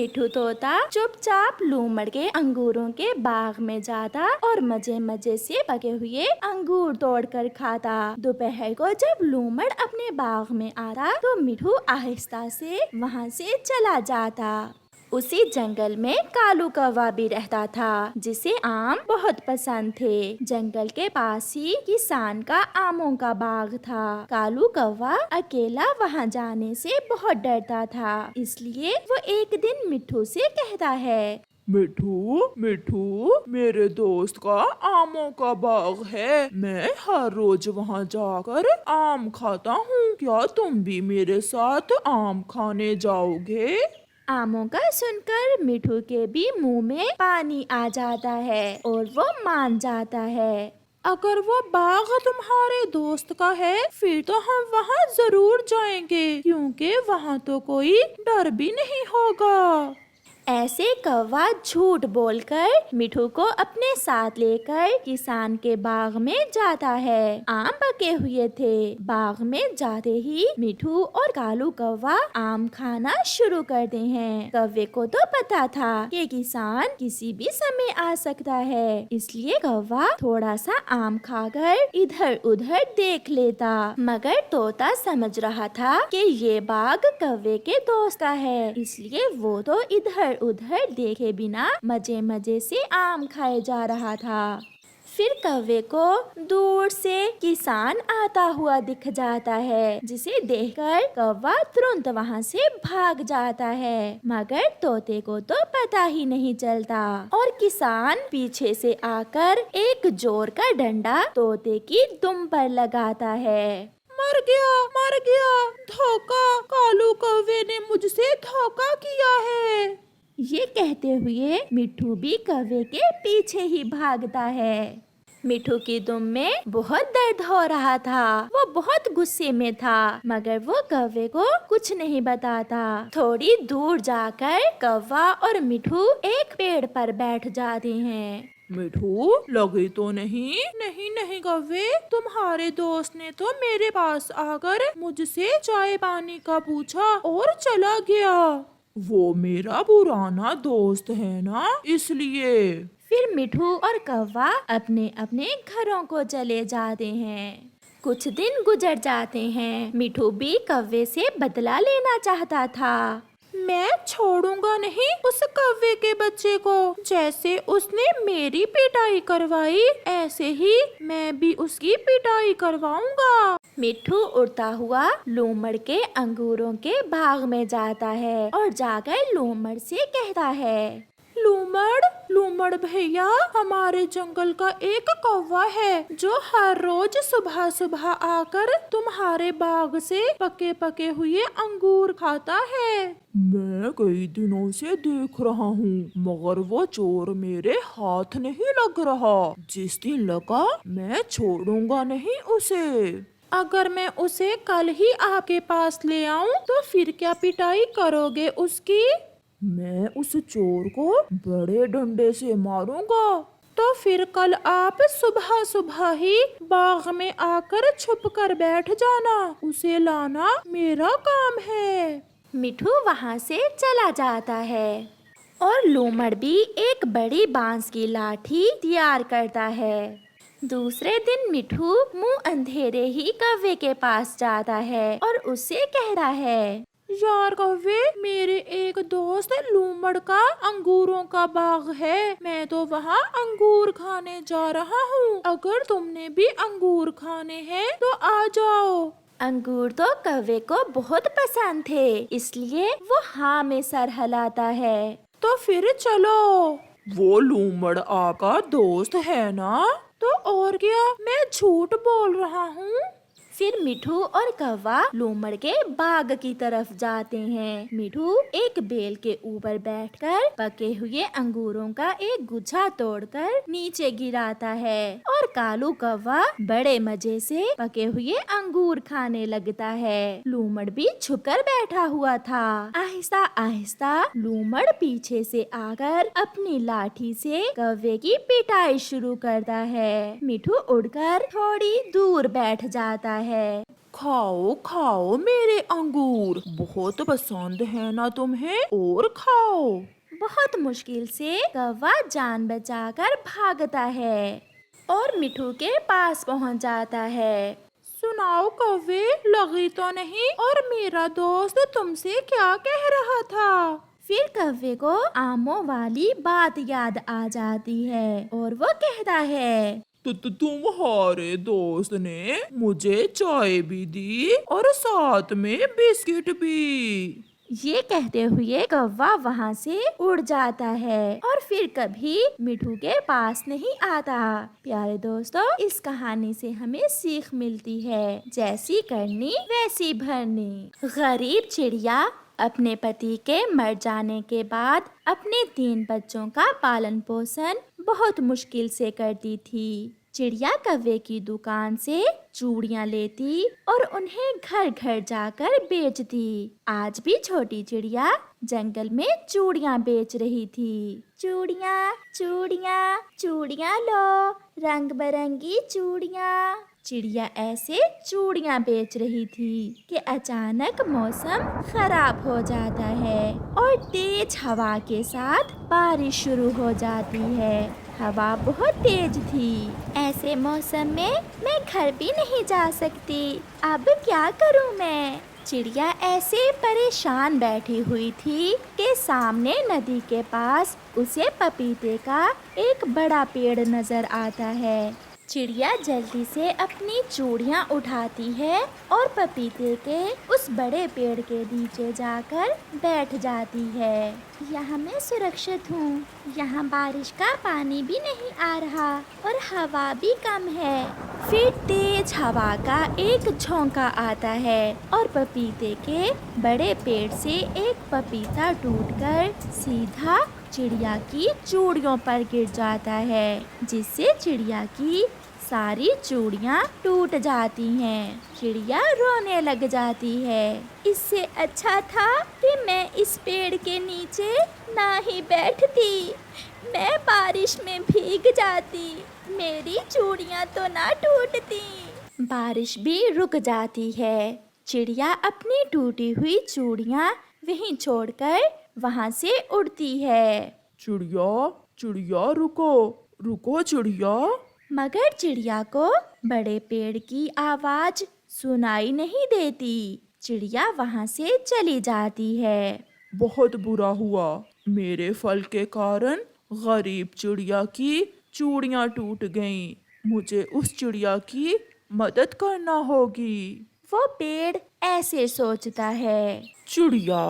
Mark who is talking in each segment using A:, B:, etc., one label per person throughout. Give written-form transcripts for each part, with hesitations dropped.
A: मिठू तोता चुपचाप लूमड़ के अंगूरों के बाग में जाता और मजे मजे से पके हुए अंगूर तोड़कर खाता। दोपहर को जब लूमड़ अपने बाग में आता तो मिठू आहिस्ता से वहाँ से चला जाता। उसी जंगल में कालू कौवा भी रहता था जिसे आम बहुत पसंद थे। जंगल के पास ही किसान का आमों का बाग था। कालू कौवा अकेला वहां जाने से बहुत डरता था, इसलिए वो एक दिन मिठू से कहता है,
B: मिठू मिठू, मेरे दोस्त का आमों का बाग है। मैं हर रोज वहाँ जाकर आम खाता हूँ। क्या तुम भी मेरे साथ आम खाने जाओगे?
A: आमों का सुनकर मिठू के भी मुंह में पानी आ जाता है और वो मान जाता है।
B: अगर वो बाग तुम्हारे दोस्त का है फिर तो हम वहाँ जरूर जाएंगे, क्योंकि वहाँ तो कोई डर भी नहीं होगा।
A: ऐसे कौवा झूठ बोलकर मिठू को अपने साथ लेकर किसान के बाग में जाता है। आम पके हुए थे। बाग में जाते ही मिठू और कालू कौवा आम खाना शुरू करते हैं। कौवे को तो पता था कि किसान किसी भी समय आ सकता है, इसलिए कौवा थोड़ा सा आम खाकर इधर उधर देख लेता। मगर तोता समझ रहा था कि ये बाग कौवे के दोस्त का है, इसलिए वो तो इधर उधर देखे बिना मजे मजे से आम खाए जा रहा था। फिर कौवे को दूर से किसान आता हुआ दिख जाता है, जिसे देखकर कौवा तुरंत वहाँ से भाग जाता है। मगर तोते को तो पता ही नहीं चलता और किसान पीछे से आकर एक जोर का डंडा तोते की दुम पर लगाता है।
B: मर गया, धोखा, कालू कौवे ने मुझसे धोखा किया है।
A: ये कहते हुए मिठू भी कौवे के पीछे ही भागता है। मिठू की दुम में बहुत दर्द हो रहा था। वो बहुत गुस्से में था, मगर वो कौवे को कुछ नहीं बताता। थोड़ी दूर जाकर कौवा और मिठू एक पेड़ पर बैठ जाते हैं।
B: मिठू, लगे तो नहीं? नहीं कौवे, तुम्हारे दोस्त ने तो मेरे पास आकर मुझसे चाय पानी का पूछा और चला गया। वो मेरा पुराना दोस्त है ना, इसलिए।
A: फिर मिठू और कौवा अपने अपने घरों को चले जाते हैं। कुछ दिन गुजर जाते हैं। मिठू भी कौवे से बदला लेना चाहता था।
B: मैं छोड़ूंगा नहीं उस कौवे के बच्चे को। जैसे उसने मेरी पिटाई करवाई, ऐसे ही मैं भी उसकी पिटाई करवाऊंगा।
A: मिठू उड़ता हुआ लूमड़ के अंगूरों के बाग में जाता है और जाकर लूमड़ से कहता है,
B: लूमड़ भैया, हमारे जंगल का एक कौवा है जो हर रोज सुबह सुबह आकर तुम्हारे बाग से पके पके हुए अंगूर खाता है। मैं कई दिनों से देख रहा हूँ, मगर वो चोर मेरे हाथ नहीं लग रहा। जिस दिन लगा मैं छोड़ूंगा नहीं उसे। अगर मैं उसे कल ही आपके पास ले आऊं तो फिर क्या पिटाई करोगे उसकी? मैं उस चोर को बड़े डंडे से मारूंगा। तो फिर कल आप सुबह सुबह ही बाग में आकर छुप कर बैठ जाना। उसे लाना मेरा काम है।
A: मिठू वहाँ से चला जाता है और लूमड़ भी एक बड़ी बांस की लाठी तैयार करता है। दूसरे दिन मिठू मुंह अंधेरे ही कौवे के पास जाता है और उससे कह रहा है,
B: यार कौवे, मेरे एक दोस्त लूमड़ का अंगूरों का बाग है। मैं तो वहाँ अंगूर खाने जा रहा हूँ। अगर तुमने भी अंगूर खाने हैं तो आ जाओ।
A: अंगूर तो कौवे को बहुत पसंद थे, इसलिए वो हाँ में सर हिलाता है।
B: तो फिर चलो। वो लूमड़ आपका दोस्त है ना? तो और क्या, मैं झूठ बोल रहा हूँ?
A: फिर मिठू और कौवा लूमड़ के बाग की तरफ जाते हैं। मिठू एक बेल के ऊपर बैठकर पके हुए अंगूरों का एक गुच्छा तोड़कर नीचे गिराता है और कालू कौवा बड़े मजे से पके हुए अंगूर खाने लगता है। लूमड़ भी छुपकर बैठा हुआ था। आहिस्ता आहिस्ता लूमड़ पीछे से आकर अपनी लाठी से कौवे की पिटाई शुरू करता है। मिठू उड़कर थोड़ी दूर बैठ जाता है।
B: खाओ खाओ मेरे अंगूर, बहुत पसंद है ना तुम्हें, और खाओ।
A: बहुत मुश्किल से कौवा जान बचाकर भागता है और मिठू के पास पहुंच जाता है।
B: सुनाओ कौवे, लगी तो नहीं, और मेरा दोस्त तुमसे क्या कह रहा था?
A: फिर कौवे को आमों वाली बात याद आ जाती है और वो कहता है,
B: तो तुम्हारे दोस्त ने मुझे चाय भी दी और साथ में बिस्किट भी।
A: ये कहते हुए कौवा वहाँ से उड़ जाता है और फिर कभी मिठू के पास नहीं आता। प्यारे दोस्तों, इस कहानी से हमें सीख मिलती है, जैसी करनी वैसी भरनी। गरीब चिड़िया अपने पति के मर जाने के बाद अपने 3 बच्चों का पालन पोषण बहुत मुश्किल से करती थी। चिड़िया कौवे की दुकान से चूड़ियाँ लेती और उन्हें घर घर जाकर बेचती। आज भी छोटी चिड़िया जंगल में चूड़ियाँ बेच रही थी। चूड़ियाँ चूड़ियाँ चूड़ियाँ लो, रंग बिरंगी चूड़ियाँ। चिड़िया ऐसे चूड़ियाँ बेच रही थी कि अचानक मौसम खराब हो जाता है और तेज हवा के साथ बारिश शुरू हो जाती है। हवा बहुत तेज थी। ऐसे मौसम में मैं घर भी नहीं जा सकती। अब क्या करूं मैं? चिड़िया ऐसे परेशान बैठी हुई थी कि सामने नदी के पास उसे पपीते का एक बड़ा पेड़ नजर आता है। चिड़िया जल्दी से अपनी चूड़ियाँ उठाती है और पपीते के उस बड़े पेड़ के नीचे जाकर बैठ जाती है। यहाँ मैं सुरक्षित हूँ, यहाँ बारिश का पानी भी नहीं आ रहा और हवा भी कम है। फिर तेज हवा का एक झोंका आता है और पपीते के बड़े पेड़ से एक पपीता टूटकर सीधा चिड़िया की चूड़ियों पर गिर जाता है, जिससे चिड़िया की सारी चूड़ियाँ टूट जाती हैं। चिड़िया रोने लग जाती है। इससे अच्छा था कि मैं इस पेड़ के नीचे ना ही बैठती, मैं बारिश में भीग जाती, मेरी चूड़ियाँ तो ना टूटती। बारिश भी रुक जाती है। चिड़िया अपनी टूटी हुई चूड़ियाँ वहीं छोड़कर वहाँ से उड़ती है।
B: चिड़िया चिड़िया रुको, रुको चिड़िया।
A: मगर चिड़िया को बड़े पेड़ की आवाज सुनाई नहीं देती। चिड़िया वहाँ से चली जाती है।
B: बहुत बुरा हुआ, मेरे फल के कारण गरीब चिड़िया की चूड़ियाँ टूट गईं। मुझे उस चिड़िया की मदद करना होगी।
A: वो पेड़ ऐसे सोचता है।
B: चिड़िया,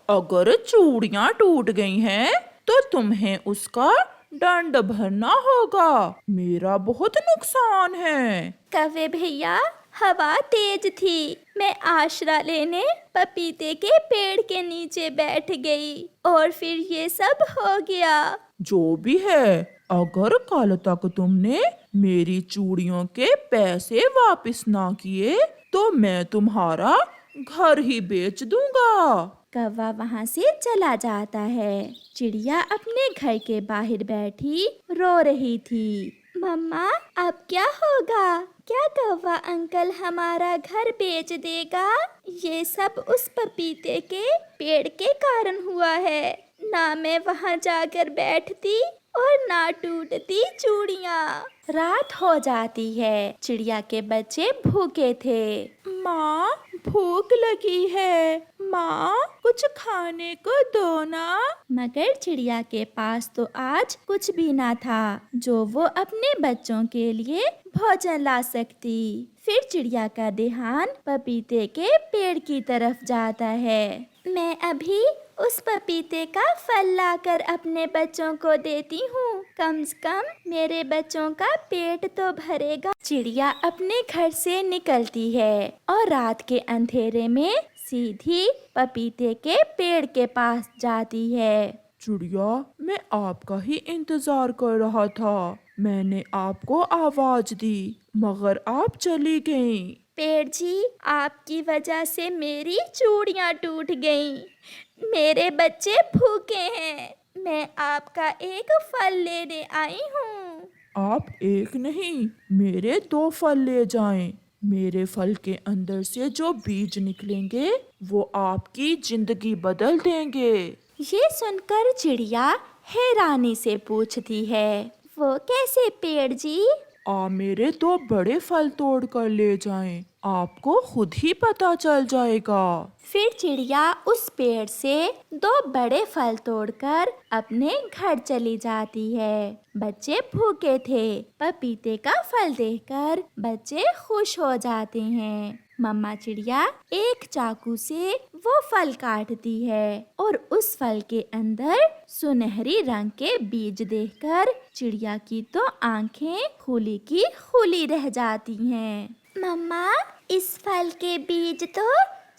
B: अगर चूड़ियाँ टूट गई हैं तो तुम्हें उसका दंड भरना होगा। मेरा बहुत नुकसान है।
A: कौवे भैया, हवा तेज थी, मैं आश्रय लेने पपीते के पेड़ के नीचे बैठ गई और फिर ये सब हो गया।
B: जो भी है, अगर कल तक तुमने मेरी चूड़ियों के पैसे वापस ना किए तो मैं तुम्हारा घर ही बेच दूंगा।
A: कौवा वहाँ से चला जाता है। चिड़िया अपने घर के बाहर बैठी रो रही थी। मम्मा, अब क्या होगा? क्या कौवा अंकल हमारा घर बेच देगा? ये सब उस पपीते के पेड़ के कारण हुआ है। ना मैं वहाँ जाकर बैठती और ना टूटती चूड़ियाँ। रात हो जाती है। चिड़िया के बच्चे भूखे थे।
B: माँ, भूख लगी है, माँ कुछ खाने को दो ना।
A: मगर चिड़िया के पास तो आज कुछ भी ना था जो वो अपने बच्चों के लिए भोजन ला सकती। फिर चिड़िया का ध्यान पपीते के पेड़ की तरफ जाता है। मैं अभी उस पपीते का फल लाकर अपने बच्चों को देती हूँ, कम से कम मेरे बच्चों का पेट तो भरेगा। चिड़िया अपने घर से निकलती है और रात के अंधेरे में सीधी पपीते के पेड़ के पास जाती है।
B: चिड़िया, मैं आपका ही इंतजार कर रहा था। मैंने आपको आवाज दी, मगर आप चली गईं।
A: पेड़ जी, आपकी वजह से मेरी चूड़ियाँ टूट गईं। मेरे बच्चे भूखे हैं। मैं आपका एक फल लेने आई हूँ।
B: आप एक नहीं, मेरे 2 फल ले जाएं। मेरे फल के अंदर से जो बीज निकलेंगे वो आपकी जिंदगी बदल देंगे।
A: ये सुनकर चिड़िया हैरानी से पूछती है, वो कैसे पेड़ जी?
B: मेरे 2 बड़े फल तोड़ कर ले जाएं, आपको खुद ही पता चल जाएगा।
A: फिर चिड़िया उस पेड़ से 2 बड़े फल तोड़कर अपने घर चली जाती है। बच्चे भूखे थे। पपीते का फल देखकर बच्चे खुश हो जाते हैं। मम्मा चिड़िया एक चाकू से वो फल काटती है और उस फल के अंदर सुनहरी रंग के बीज देखकर चिड़िया की तो आंखें खुली की खुली रह जाती हैं। मम्मा, इस फल के बीज तो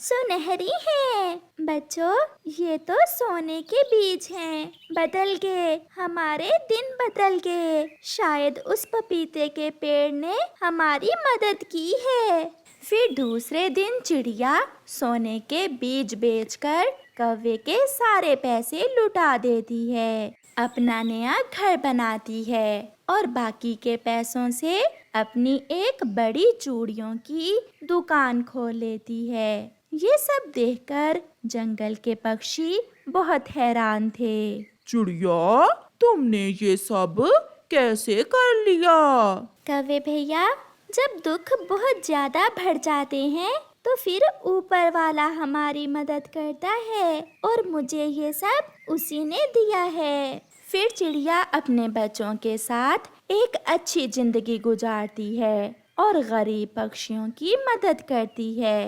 A: सुनहरी है। बच्चों, ये तो सोने के बीज हैं। बदल गए, हमारे दिन बदल गए। शायद उस पपीते के पेड़ ने हमारी मदद की है। फिर दूसरे दिन चिड़िया सोने के बीज बेचकर कौवे के सारे पैसे लुटा देती है, अपना नया घर बनाती है और बाकी के पैसों से अपनी एक बड़ी चूड़ियों की दुकान खोल लेती है। ये सब देखकर जंगल के पक्षी बहुत हैरान थे।
B: चिड़िया, तुमने ये सब कैसे कर लिया?
A: कौवे भैया, जब दुख बहुत ज्यादा बढ़ जाते हैं तो फिर ऊपर वाला हमारी मदद करता है और मुझे ये सब उसी ने दिया है। फिर चिड़िया अपने बच्चों के साथ एक अच्छी जिंदगी गुजारती है और गरीब पक्षियों की मदद करती है।